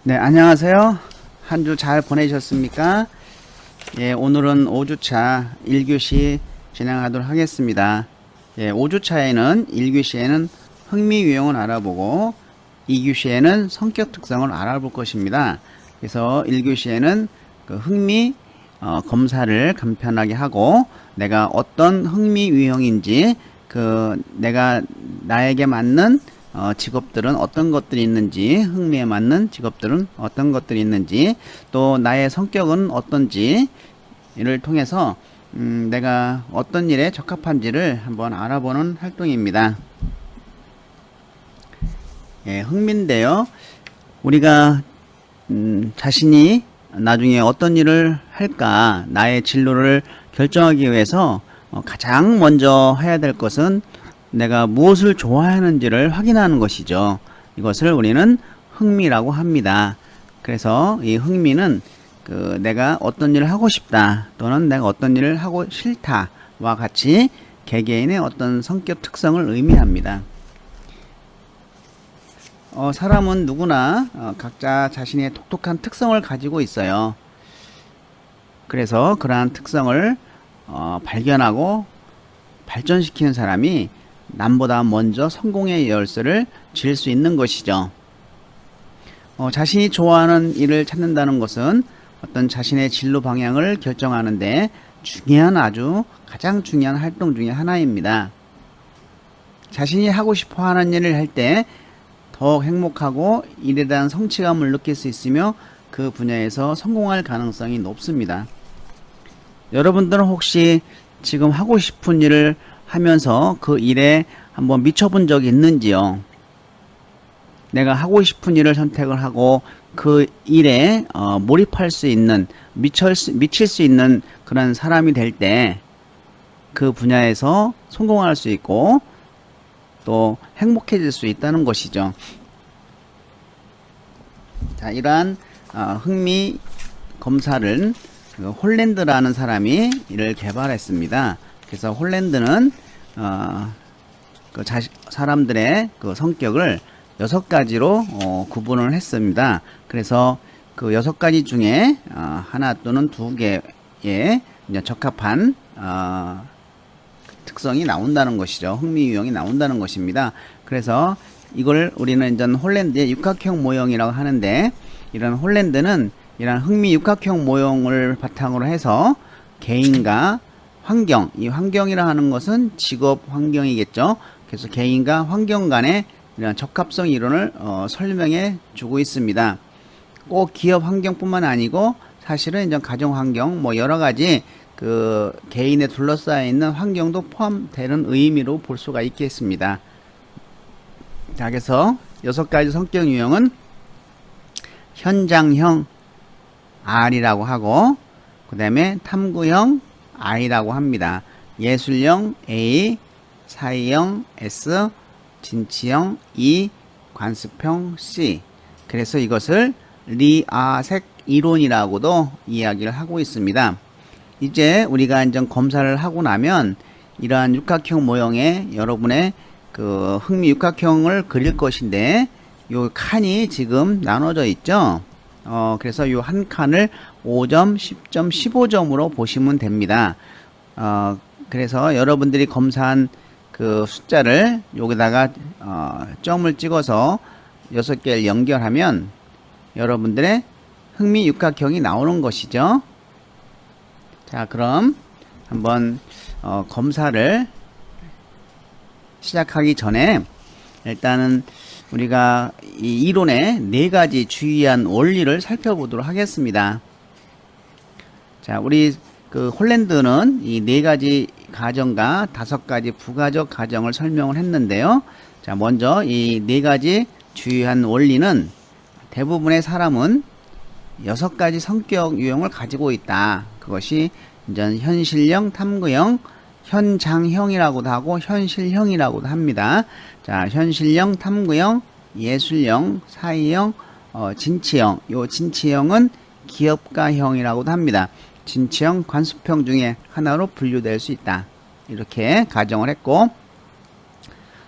네, 안녕하세요. 한 주 잘 보내셨습니까? 예, 오늘은 5주차 1교시 진행하도록 하겠습니다. 예, 5주차에는 1교시에는 흥미 유형을 알아보고 2교시에는 성격 특성을 알아볼 것입니다. 그래서 1교시에는 그 흥미 검사를 간편하게 하고 내가 어떤 흥미 유형인지 내가 나에게 맞는 직업들은 어떤 것들이 있는지, 흥미에 맞는 직업들은 어떤 것들이 있는지, 또 나의 성격은 어떤지, 이를 통해서 내가 어떤 일에 적합한지를 한번 알아보는 활동입니다. 예, 흥미인데요. 우리가 자신이 나중에 어떤 일을 할까, 나의 진로를 결정하기 위해서 가장 먼저 해야 될 것은 내가 무엇을 좋아하는지를 확인하는 것이죠. 이것을 우리는 흥미라고 합니다. 그래서 이 흥미는 내가 어떤 일을 하고 싶다 또는 내가 어떤 일을 하고 싫다와 같이 개개인의 어떤 성격 특성을 의미합니다. 사람은 누구나 각자 자신의 독특한 특성을 가지고 있어요. 그래서 그러한 특성을 발견하고 발전시키는 사람이 남보다 먼저 성공의 열쇠를 쥘 수 있는 것이죠. 자신이 좋아하는 일을 찾는다는 것은 어떤 자신의 진로 방향을 결정하는데 가장 중요한 활동 중에 하나입니다. 자신이 하고 싶어 하는 일을 할 때 더욱 행복하고 일에 대한 성취감을 느낄 수 있으며 그 분야에서 성공할 가능성이 높습니다. 여러분들은 혹시 지금 하고 싶은 일을 하면서 그 일에 한번 미쳐본 적이 있는지요? 내가 하고 싶은 일을 선택을 하고 그 일에 몰입할 수 있는, 미칠 수 있는 그런 사람이 될 때 그 분야에서 성공할 수 있고 또 행복해질 수 있다는 것이죠. 자, 이러한 흥미 검사를 홀랜드라는 사람이 이를 개발했습니다. 그래서 홀랜드는 사람들의 그 성격을 6가지로 구분을 했습니다. 그래서 그 6가지 중에 하나 또는 2개의 적합한 특성이 나온다는 것이죠. 흥미 유형이 나온다는 것입니다. 그래서 이걸 우리는 이제 홀랜드의 육각형 모형이라고 하는데, 이런 홀랜드는 이런 흥미 육각형 모형을 바탕으로 해서 개인과 환경, 이 환경이라 하는 것은 직업 환경이겠죠. 그래서 개인과 환경 간의 이런 적합성 이론을 설명해 주고 있습니다. 꼭 기업 환경뿐만 아니고 사실은 이제 가정 환경, 뭐 여러 가지 그 개인에 둘러싸여 있는 환경도 포함되는 의미로 볼 수가 있겠습니다. 자, 그래서 6가지 성격 유형은 현장형 R이라고 하고, 그 다음에 탐구형 I라고 합니다. 예술형 A, 사회형 S, 진취형 E, 관습형 C. 그래서 이것을 리아색 이론이라고도 이야기를 하고 있습니다. 이제 우리가 이제 검사를 하고 나면 이러한 육각형 모형에 여러분의 그 흥미 육각형을 그릴 것인데, 요 칸이 지금 나눠져 있죠. 그래서 요 한 칸을 5점, 10점, 15점으로 보시면 됩니다. 그래서 여러분들이 검사한 그 숫자를 여기다가 점을 찍어서 6개를 연결하면 여러분들의 흥미 육각형이 나오는 것이죠. 자, 그럼 한번 검사를 시작하기 전에 일단은 우리가 이 이론의 4가지 주의한 원리를 살펴보도록 하겠습니다. 자, 우리 그 홀랜드는 이 4가지 가정과 5가지 부가적 가정을 설명을 했는데요. 자, 먼저 이 4가지 주의한 원리는 대부분의 사람은 6가지 성격 유형을 가지고 있다. 그것이 이제 현실형, 탐구형, 현장형이라고도 하고 현실형이라고도 합니다. 자, 현실형, 탐구형, 예술형, 사회형, 진취형. 요 진취형은 기업가형이라고도 합니다. 진취형, 관습형 중에 하나로 분류될 수 있다. 이렇게 가정을 했고,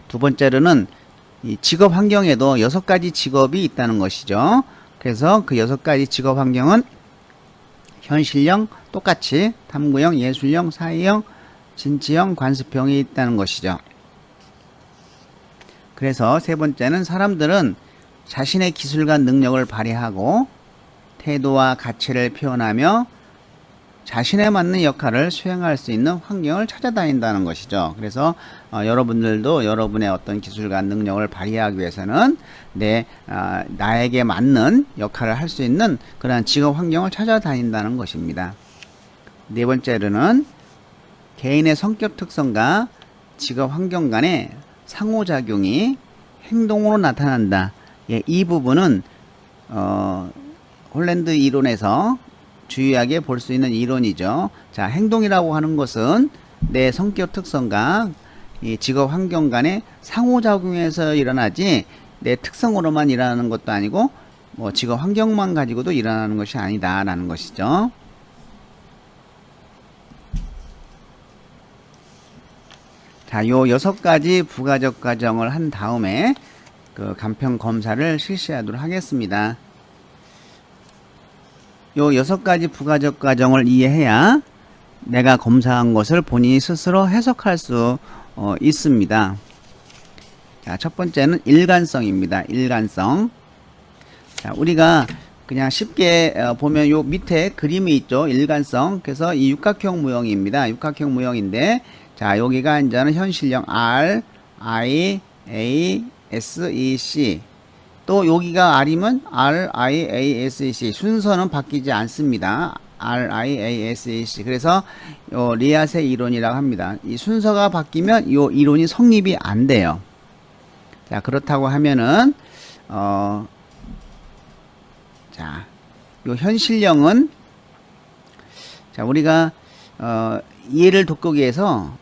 두 번째로는 이 직업 환경에도 6가지 직업이 있다는 것이죠. 그래서 그 6가지 직업 환경은 현실형 똑같이 탐구형, 예술형, 사회형, 진취형, 관습형이 있다는 것이죠. 그래서 세 번째는 사람들은 자신의 기술과 능력을 발휘하고 태도와 가치를 표현하며 자신에 맞는 역할을 수행할 수 있는 환경을 찾아다닌다는 것이죠. 그래서 여러분들도 여러분의 어떤 기술과 능력을 발휘하기 위해서는 나에게 맞는 역할을 할 수 있는 그런 직업 환경을 찾아다닌다는 것입니다. 네 번째로는 개인의 성격 특성과 직업 환경 간의 상호작용이 행동으로 나타난다. 이 부분은 홀랜드 이론에서 주요하게 볼 수 있는 이론이죠. 자, 행동이라고 하는 것은 내 성격 특성과 이 직업 환경 간의 상호작용에서 일어나지 내 특성으로만 일어나는 것도 아니고 뭐 직업 환경만 가지고도 일어나는 것이 아니다라는 것이죠. 자, 요 6가지 부가적 과정을 한 다음에 그 간편 검사를 실시하도록 하겠습니다. 요 6가지 부가적 과정을 이해해야 내가 검사한 것을 본인이 스스로 해석할 수 있습니다. 자, 첫 번째는 일관성입니다. 일관성. 자, 우리가 그냥 쉽게 보면 요 밑에 그림이 있죠. 일관성. 그래서 이 육각형 무형입니다. 육각형 무형인데, 자, 여기가 이제는 현실형 R, I, A, S, E, C. 또 여기가 R이면 R, I, A, S, E, C. 순서는 바뀌지 않습니다. R, I, A, S, E, C. 그래서 리앗의 이론이라고 합니다. 이 순서가 바뀌면 이 이론이 성립이 안 돼요. 자, 그렇다고 하면은 자, 요 현실형은 자, 우리가 이해를 돕기 위해서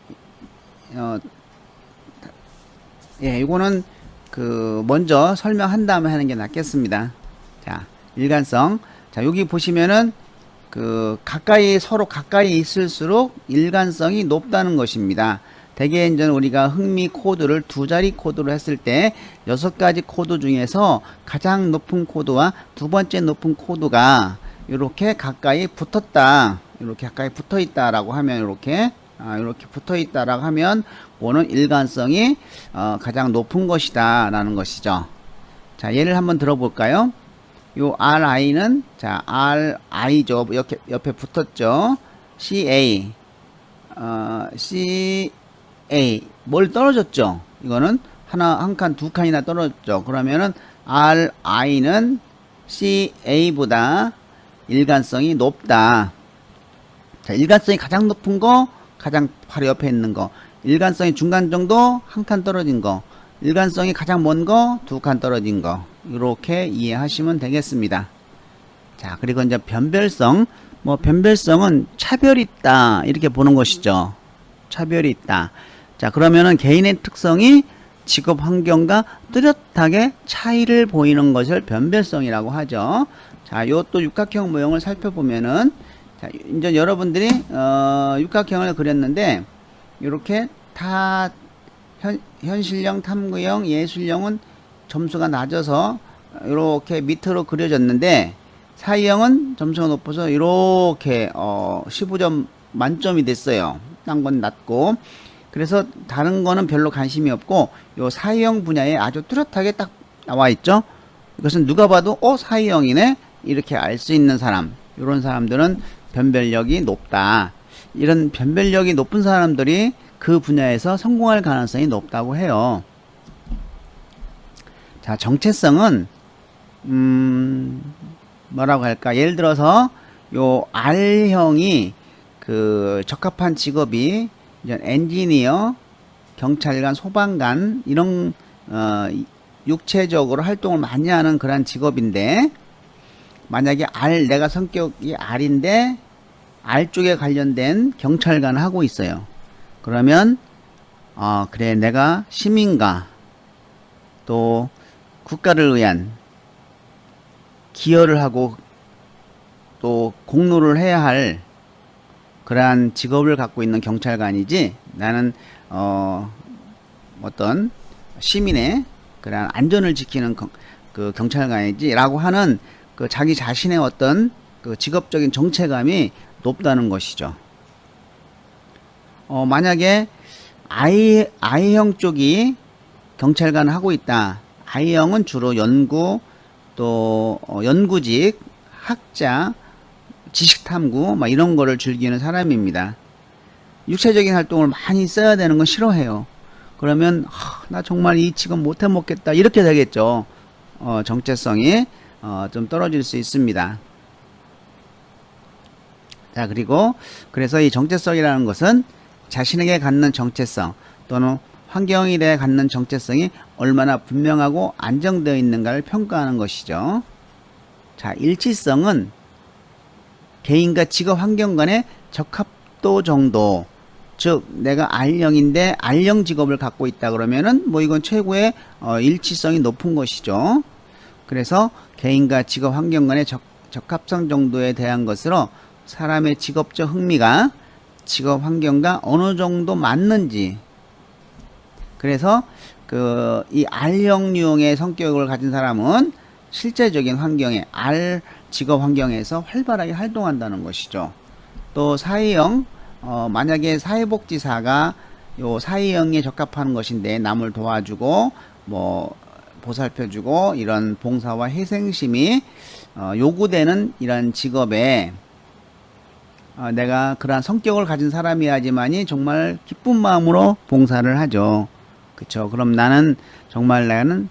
이거는 먼저 설명한 다음에 하는 게 낫겠습니다. 자, 일관성. 자, 여기 보시면은 서로 가까이 있을수록 일관성이 높다는 것입니다. 대개 이제 우리가 흥미 코드를 2자리 코드로 했을 때 6가지 코드 중에서 가장 높은 코드와 두 번째 높은 코드가 이렇게 가까이 붙었다. 이렇게 가까이 붙어 있다라고 하면 이렇게 붙어 있다라고 하면 그거는 일관성이 가장 높은 것이다 라는 것이죠. 자, 예를 한번 들어볼까요? 요 RI는 자, RI죠. 옆에 붙었죠. CA 뭘 떨어졌죠? 이거는 한 칸, 두 칸이나 떨어졌죠. 그러면은 RI는 CA보다 일관성이 높다. 자, 일관성이 가장 높은 거, 가장 바로 옆에 있는 거, 일관성이 중간 정도, 한 칸 떨어진 거, 일관성이 가장 먼 거, 두 칸 떨어진 거, 이렇게 이해하시면 되겠습니다. 자, 그리고 이제 변별성, 변별성은 차별이 있다, 이렇게 보는 것이죠. 차별이 있다. 자, 그러면은 개인의 특성이 직업 환경과 뚜렷하게 차이를 보이는 것을 변별성이라고 하죠. 자, 요 또 육각형 모형을 살펴보면은, 자, 이제 여러분들이 육각형을 그렸는데 이렇게 다 현실형, 탐구형, 예술형은 점수가 낮아서 이렇게 밑으로 그려졌는데 사회형은 점수가 높아서 이렇게 15점 만점이 됐어요. 딴 건 낮고. 그래서 다른 거는 별로 관심이 없고 요 사회형 분야에 아주 뚜렷하게 딱 나와 있죠. 이것은 누가 봐도 사회형이네 이렇게 알 수 있는 사람, 이런 사람들은 변별력이 높다. 이런 변별력이 높은 사람들이 그 분야에서 성공할 가능성이 높다고 해요. 자, 정체성은 뭐라고 할까? 예를 들어서 요 R형이 적합한 직업이 엔지니어, 경찰관, 소방관 이런 육체적으로 활동을 많이 하는 그런 직업인데, 만약에 내가 성격이 R인데 R 쪽에 관련된 경찰관을 하고 있어요. 그러면 그래, 내가 시민과 또 국가를 위한 기여를 하고 또 공로를 해야 할 그러한 직업을 갖고 있는 경찰관이지, 나는 어떤 시민의 그러한 안전을 지키는 그 경찰관이지 라고 하는 그 자기 자신의 어떤 그 직업적인 정체감이 높다는 것이죠. 만약에 I형 쪽이 경찰관을 하고 있다. I형은 주로 연구, 또 연구직, 학자, 지식탐구 막 이런 거를 즐기는 사람입니다. 육체적인 활동을 많이 써야 되는 건 싫어해요. 그러면 나 정말 이 직업 못해 먹겠다 이렇게 되겠죠. 정체성이 좀 떨어질 수 있습니다. 자, 그리고 그래서 이 정체성이라는 것은 자신에게 갖는 정체성 또는 환경에 대해 갖는 정체성이 얼마나 분명하고 안정되어 있는가를 평가하는 것이죠. 자, 일치성은 개인과 직업 환경 간의 적합도 정도, 즉 내가 R형인데 R형 직업을 갖고 있다 그러면은 뭐 이건 최고의 일치성이 높은 것이죠. 그래서 개인과 직업 환경 간의 적합성 정도에 대한 것으로 사람의 직업적 흥미가 직업 환경과 어느 정도 맞는지, 그래서 이 R형 유형의 성격을 가진 사람은 실제적인 환경에 R 직업 환경에서 활발하게 활동한다는 것이죠. 또 사회형, 만약에 사회복지사가 요 사회형에 적합하는 것인데 남을 도와주고 뭐 보살펴주고 이런 봉사와 희생심이 요구되는 이런 직업에 내가 그러한 성격을 가진 사람이야지만이 정말 기쁜 마음으로 봉사를 하죠. 그쵸? 그럼 나는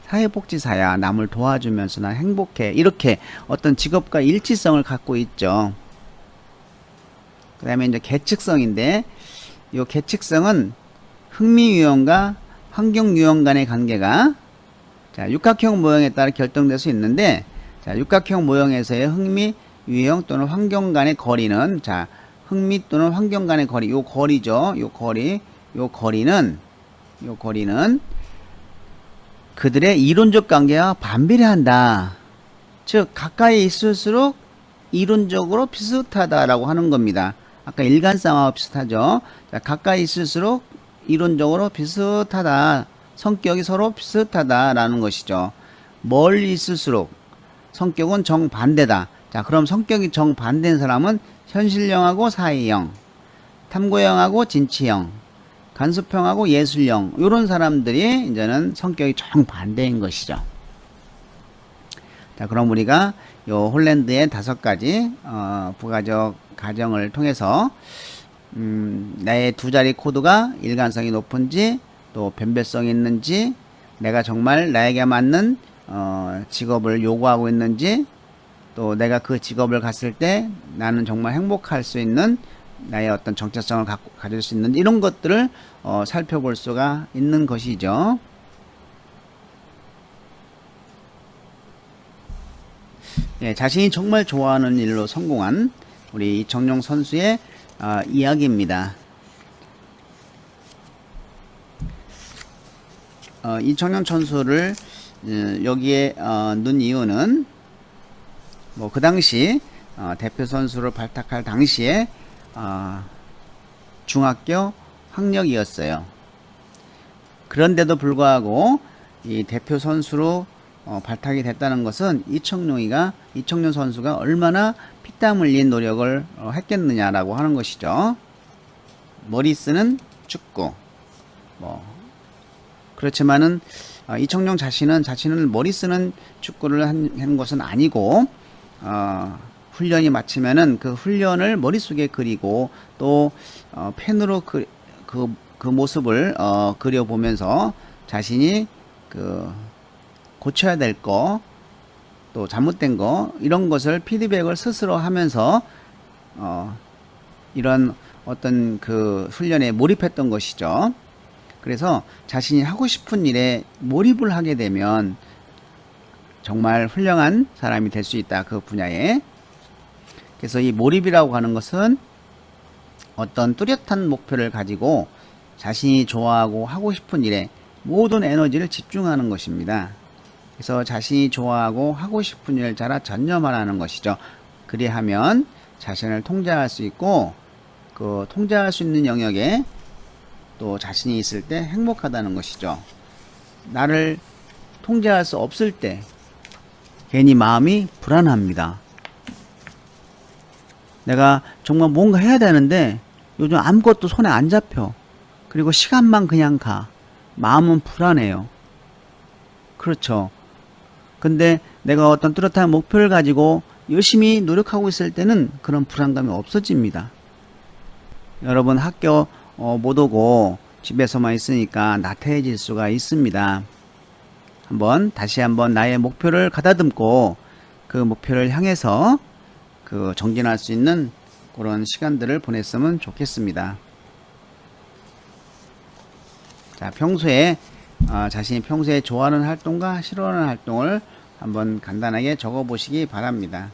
사회복지사야. 남을 도와주면서 나 행복해. 이렇게 어떤 직업과 일치성을 갖고 있죠. 그 다음에 이제 계측성인데, 이 계측성은 흥미 유형과 환경 유형 간의 관계가 자, 육각형 모형에 따라 결정될 수 있는데, 자, 육각형 모형에서의 흥미 유형 또는 환경 간의 거리는, 자, 흥미 또는 환경 간의 거리, 요 거리죠. 요 거리는 그들의 이론적 관계와 반비례한다. 즉 가까이 있을수록 이론적으로 비슷하다라고 하는 겁니다. 아까 일관성하고 비슷하죠. 자, 가까이 있을수록 이론적으로 비슷하다. 성격이 서로 비슷하다라는 것이죠. 멀리 있을수록 성격은 정반대다. 자, 그럼 성격이 정반대인 사람은 현실형하고 사회형, 탐구형하고 진취형, 간섭형하고 예술형, 이런 사람들이 이제는 성격이 정반대인 것이죠. 자, 그럼 우리가 요 홀랜드의 5가지 부가적 가정을 통해서 나의 두 자리 코드가 일관성이 높은지, 또 변별성이 있는지, 내가 정말 나에게 맞는 직업을 요구하고 있는지, 또 내가 그 직업을 갔을 때 나는 정말 행복할 수 있는 나의 어떤 정체성을 가질 수 있는 이런 것들을 살펴볼 수가 있는 것이죠. 예, 자신이 정말 좋아하는 일로 성공한 우리 이청용 선수의 이야기입니다. 이청용 선수를 여기에 넣은 이유는 뭐 그 당시 대표 선수를 발탁할 당시에 중학교 학력이었어요. 그런데도 불구하고 이 대표 선수로 발탁이 됐다는 것은 이청용 선수가 얼마나 피땀 흘린 노력을 했겠느냐라고 하는 것이죠. 머리 쓰는 축구. 그렇지만은 이청용 자신은 머리 쓰는 축구를 한 것은 아니고 훈련이 마치면은 그 훈련을 머릿속에 그리고 또 펜으로 그 모습을 그려보면서 자신이 고쳐야 될 거, 또 잘못된 거, 이런 것을 피드백을 스스로 하면서 이런 어떤 그 훈련에 몰입했던 것이죠. 그래서 자신이 하고 싶은 일에 몰입을 하게 되면 정말 훌륭한 사람이 될 수 있다, 그 분야에. 그래서 이 몰입이라고 하는 것은 어떤 뚜렷한 목표를 가지고 자신이 좋아하고 하고 싶은 일에 모든 에너지를 집중하는 것입니다. 그래서 자신이 좋아하고 하고 싶은 일을 전념하라는 것이죠. 그리하면 자신을 통제할 수 있고, 그 통제할 수 있는 영역에 또 자신이 있을 때 행복하다는 것이죠. 나를 통제할 수 없을 때, 괜히 마음이 불안합니다. 내가 정말 뭔가 해야 되는데 요즘 아무것도 손에 안 잡혀. 그리고 시간만 그냥 가. 마음은 불안해요. 그렇죠. 근데 내가 어떤 뚜렷한 목표를 가지고 열심히 노력하고 있을 때는 그런 불안감이 없어집니다. 여러분 학교 못 오고 집에서만 있으니까 나태해질 수가 있습니다. 다시 한번 나의 목표를 가다듬고 그 목표를 향해서 정진할 수 있는 그런 시간들을 보냈으면 좋겠습니다. 자, 평소에 자신이 평소에 좋아하는 활동과 싫어하는 활동을 한번 간단하게 적어 보시기 바랍니다.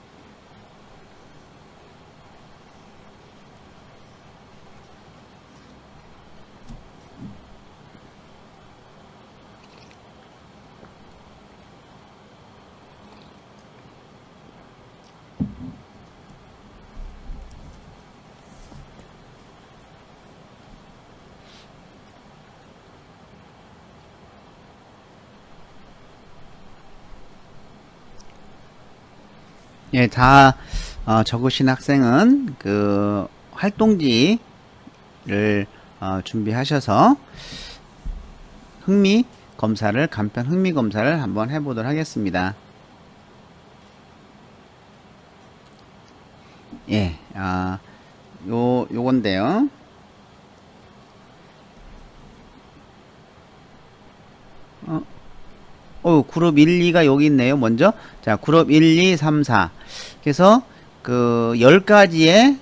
예, 다 적으신 학생은 그 활동지를 준비하셔서 간편 흥미 검사를 한번 해보도록 하겠습니다. 예, 요건데요. 그룹 1, 2가 여기 있네요. 먼저. 자, 그룹 1, 2, 3, 4. 그래서 그 10가지의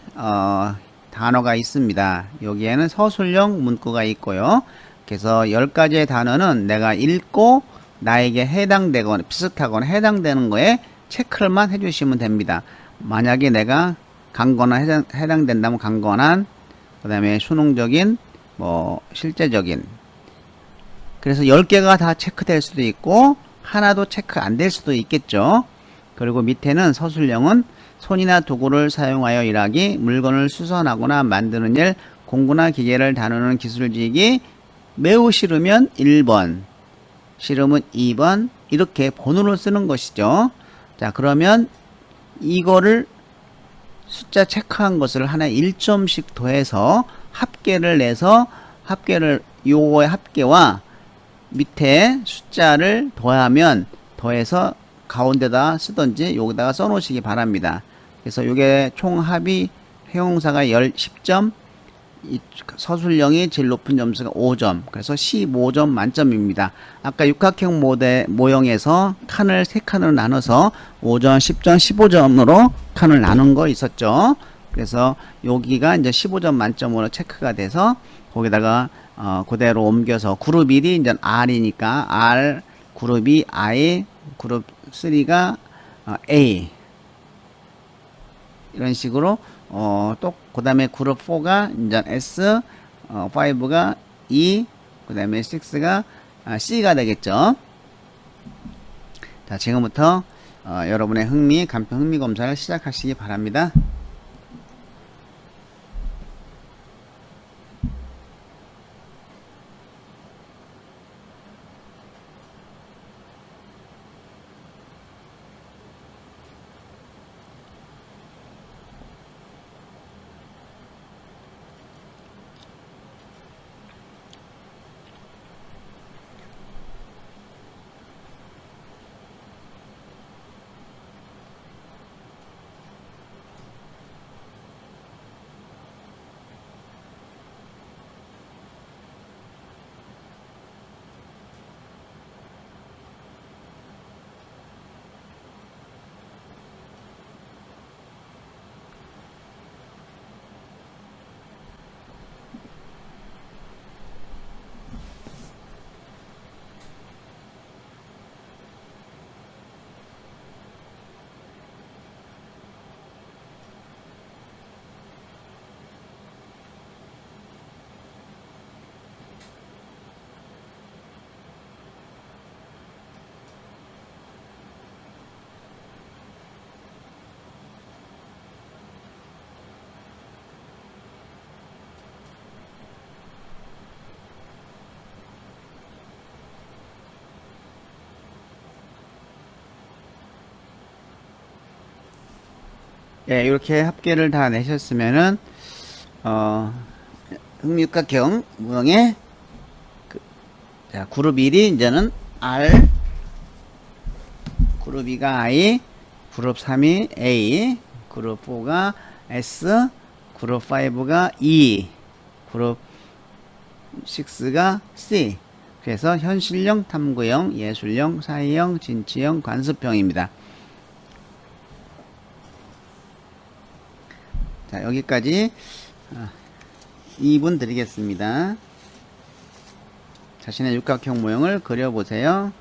단어가 있습니다. 여기에는 서술형 문구가 있고요. 그래서 10가지의 단어는 내가 읽고 나에게 해당되거나 비슷하거나 해당되는 거에 체크를만 해주시면 됩니다. 만약에 내가 강건한 해당된다면 강건한, 그 다음에 수능적인, 실제적인. 그래서 10개가 다 체크될 수도 있고 하나도 체크 안 될 수도 있겠죠. 그리고 밑에는 서술형은 손이나 도구를 사용하여 일하기, 물건을 수선하거나 만드는 일, 공구나 기계를 다루는 기술직이 매우 싫으면 1번, 싫으면 2번, 이렇게 번호를 쓰는 것이죠. 자, 그러면 이거를 숫자 체크한 것을 하나 1점씩 더해서 합계를 내서 요거의 합계와 밑에 숫자를 더해서 가운데다 쓰던지 여기다가 써 놓으시기 바랍니다. 그래서 이게 총 합이 형용사가 10점, 서술형이 제일 높은 점수가 5점, 그래서 15점 만점입니다. 아까 육각형 모형에서 칸을 3칸으로 나눠서 5점, 10점, 15점으로 칸을 나눈 거 있었죠. 그래서 여기가 이제 15점 만점으로 체크가 돼서 거기다가 그대로 옮겨서 그룹 1이 이제 R이니까 R, 그룹 2 I, 그룹 3가 A, 이런 식으로 또 그 다음에 그룹 4가 이제 S, 5가 E, 그 다음에 6가 C가 되겠죠. 자, 지금부터 여러분의 간편 흥미 검사를 시작하시기 바랍니다. 예, 이렇게 합계를 다 내셨으면은 어, 흑육각형 모형의 자, 그룹 1이 이제는 R, 그룹 2가 I, 그룹 3이 A, 그룹 4가 S, 그룹 5가 E, 그룹 6가 C. 그래서 현실형, 탐구형, 예술형, 사회형, 진취형, 관습형입니다. 자, 여기까지 2분 드리겠습니다. 자신의 육각형 모형을 그려보세요.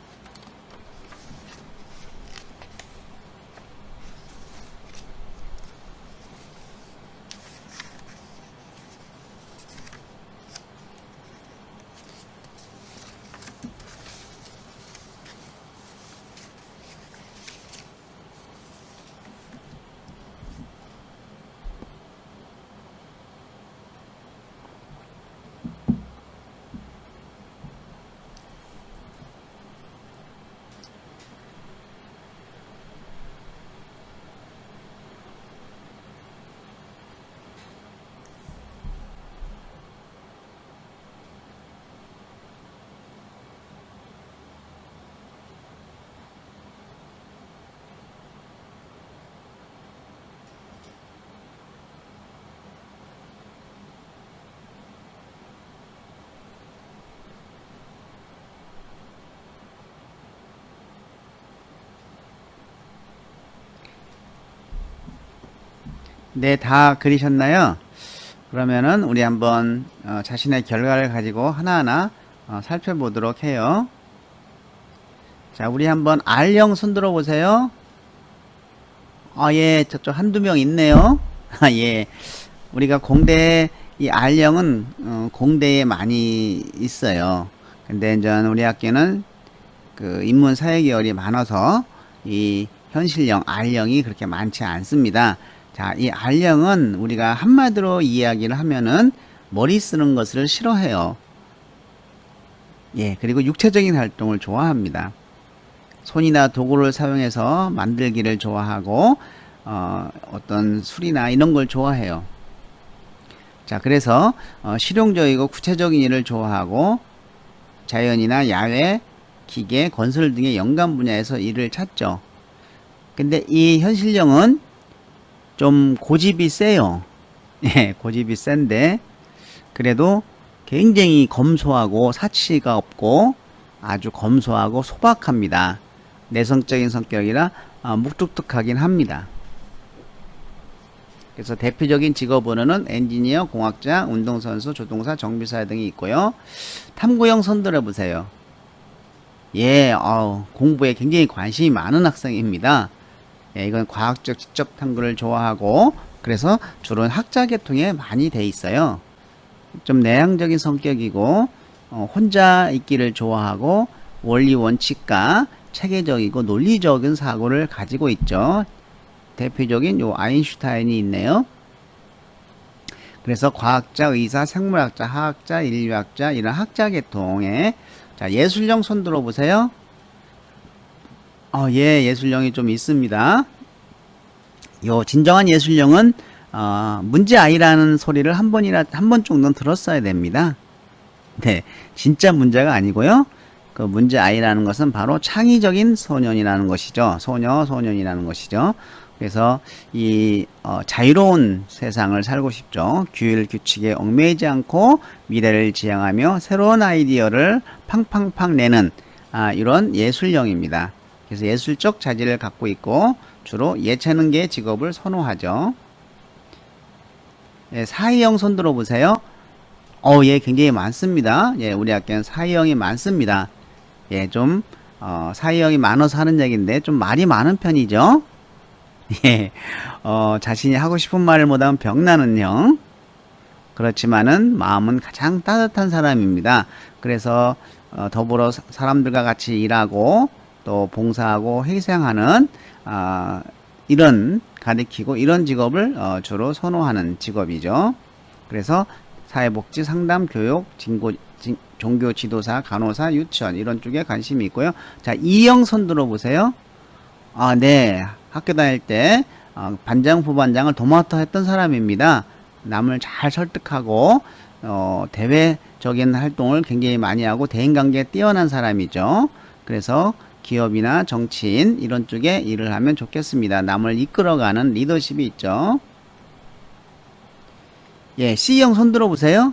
네, 다 그리셨나요? 그러면은 우리 한번 자신의 결과를 가지고 하나하나 살펴보도록 해요. 자, 우리 한번 R형 손 들어보세요. 예, 저쪽 한두 명 있네요. 예. 우리가 공대, 이 R형은 공대에 많이 있어요. 근데 이제 우리 학교는 그 인문 사회 계열이 많아서 이 현실형 R형이 그렇게 많지 않습니다. 자, 이 R형은 우리가 한마디로 이야기를 하면은 머리 쓰는 것을 싫어해요. 예, 그리고 육체적인 활동을 좋아합니다. 손이나 도구를 사용해서 만들기를 좋아하고 어떤 술이나 이런 걸 좋아해요. 자, 그래서 실용적이고 구체적인 일을 좋아하고 자연이나 야외, 기계, 건설 등의 연관 분야에서 일을 찾죠. 근데 이 현실형은 좀 고집이 세요. 예, 고집이 센데 그래도 굉장히 검소하고 사치가 없고 아주 검소하고 소박합니다. 내성적인 성격이라 묵뚝뚝하긴 합니다. 그래서 대표적인 직업으로는 엔지니어, 공학자, 운동선수, 조종사, 정비사 등이 있고요. 탐구형 손 들어보세요. 예, 공부에 굉장히 관심이 많은 학생입니다. 예, 이건 과학적 지적 탐구를 좋아하고 그래서 주로 학자 계통에 많이 돼 있어요. 좀 내향적인 성격이고 혼자 있기를 좋아하고 원리 원칙과 체계적이고 논리적인 사고를 가지고 있죠. 대표적인 요 아인슈타인이 있네요. 그래서 과학자, 의사, 생물학자, 화학자, 인류학자 이런 학자 계통에 자, 예술형 손 들어보세요. 예, 예술형이 좀 있습니다. 요 진정한 예술형은 문제 아이라는 소리를 한 번 정도는 들었어야 됩니다. 네, 진짜 문제가 아니고요. 그 문제 아이라는 것은 바로 창의적인 소년이라는 것이죠. 소년이라는 것이죠. 그래서 이 자유로운 세상을 살고 싶죠. 규율 규칙에 얽매이지 않고 미래를 지향하며 새로운 아이디어를 팡팡팡 내는 이런 예술형입니다. 그래서 예술적 자질을 갖고 있고 주로 예체능계 직업을 선호하죠. 예, 사회형 손 들어보세요. 예, 굉장히 많습니다. 예, 우리 학교는 사회형이 많습니다. 예, 좀 사회형이 많아서 하는 얘기인데 좀 말이 많은 편이죠. 예, 자신이 하고 싶은 말을 못하면 병나는 형. 그렇지만은 마음은 가장 따뜻한 사람입니다. 그래서 더불어 사람들과 같이 일하고 또 봉사하고 희생하는 이런 가리키고 이런 직업을 주로 선호하는 직업이죠. 그래서 사회복지, 상담, 교육, 종교 지도사, 간호사, 유치원 이런 쪽에 관심이 있고요. 자, 이형 손 들어보세요. 네, 학교 다닐 때 반장, 부반장을 도맡아 했던 사람입니다. 남을 잘 설득하고 대외적인 활동을 굉장히 많이 하고 대인관계에 뛰어난 사람이죠. 그래서 기업이나 정치인 이런 쪽에 일을 하면 좋겠습니다. 남을 이끌어가는 리더십이 있죠. 예, C형 손 들어보세요.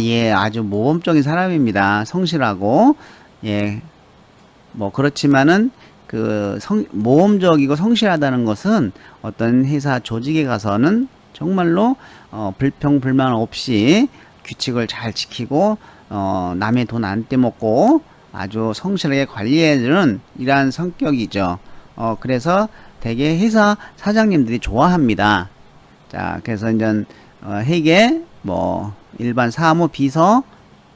예, 아주 모범적인 사람입니다. 성실하고, 예, 뭐, 그렇지만은, 모험적이고 성실하다는 것은 어떤 회사 조직에 가서는 정말로, 불평, 불만 없이 규칙을 잘 지키고, 남의 돈 안 떼먹고 아주 성실하게 관리해주는 이러한 성격이죠. 그래서 되게 회사 사장님들이 좋아합니다. 자, 그래서 이제, 회계, 뭐, 일반 사무, 비서,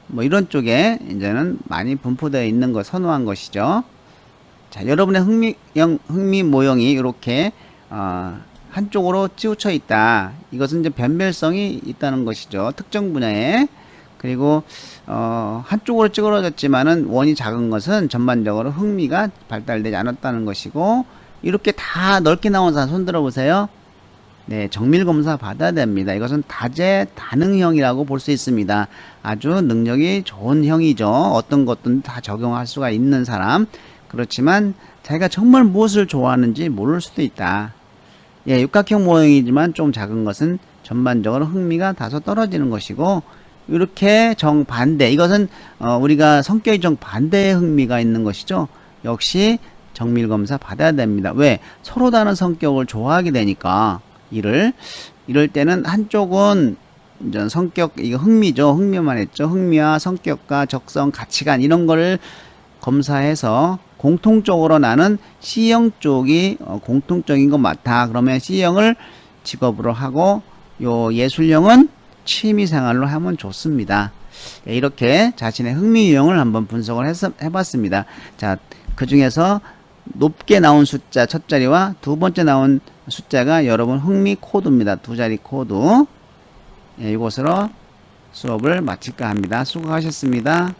뭐, 이런 쪽에 이제는 많이 분포되어 있는 걸 선호한 것이죠. 자, 여러분의 흥미 모형이 이렇게, 한쪽으로 치우쳐 있다. 이것은 이제 변별성이 있다는 것이죠. 특정 분야에. 그리고, 한쪽으로 찌그러졌지만은 원이 작은 것은 전반적으로 흥미가 발달되지 않았다는 것이고, 이렇게 다 넓게 나온 사람 손 들어보세요. 네, 정밀검사 받아야 됩니다. 이것은 다재다능형이라고 볼 수 있습니다. 아주 능력이 좋은 형이죠. 어떤 것든 다 적용할 수가 있는 사람. 그렇지만 자기가 정말 무엇을 좋아하는지 모를 수도 있다. 예, 육각형 모형이지만 좀 작은 것은 전반적으로 흥미가 다소 떨어지는 것이고, 이렇게 정반대, 이것은 우리가 성격이 정반대의 흥미가 있는 것이죠. 역시 정밀검사 받아야 됩니다. 왜? 서로 다른 성격을 좋아하게 되니까. 이럴 때는 한쪽은 이제 성격, 이거 흥미죠. 흥미만 했죠. 흥미와 성격과 적성, 가치관 이런 거를 검사해서 공통적으로 나는 C형 쪽이 공통적인 것 같아. 그러면 C형을 직업으로 하고 요 예술형은 취미생활로 하면 좋습니다. 이렇게 자신의 흥미 유형을 한번 분석을 해봤습니다. 자, 그 중에서 높게 나온 숫자 첫 자리와 두 번째 나온 숫자가 여러분 흥미 코드입니다. 두 자리 코드. 예, 이곳으로 수업을 마칠까 합니다. 수고하셨습니다.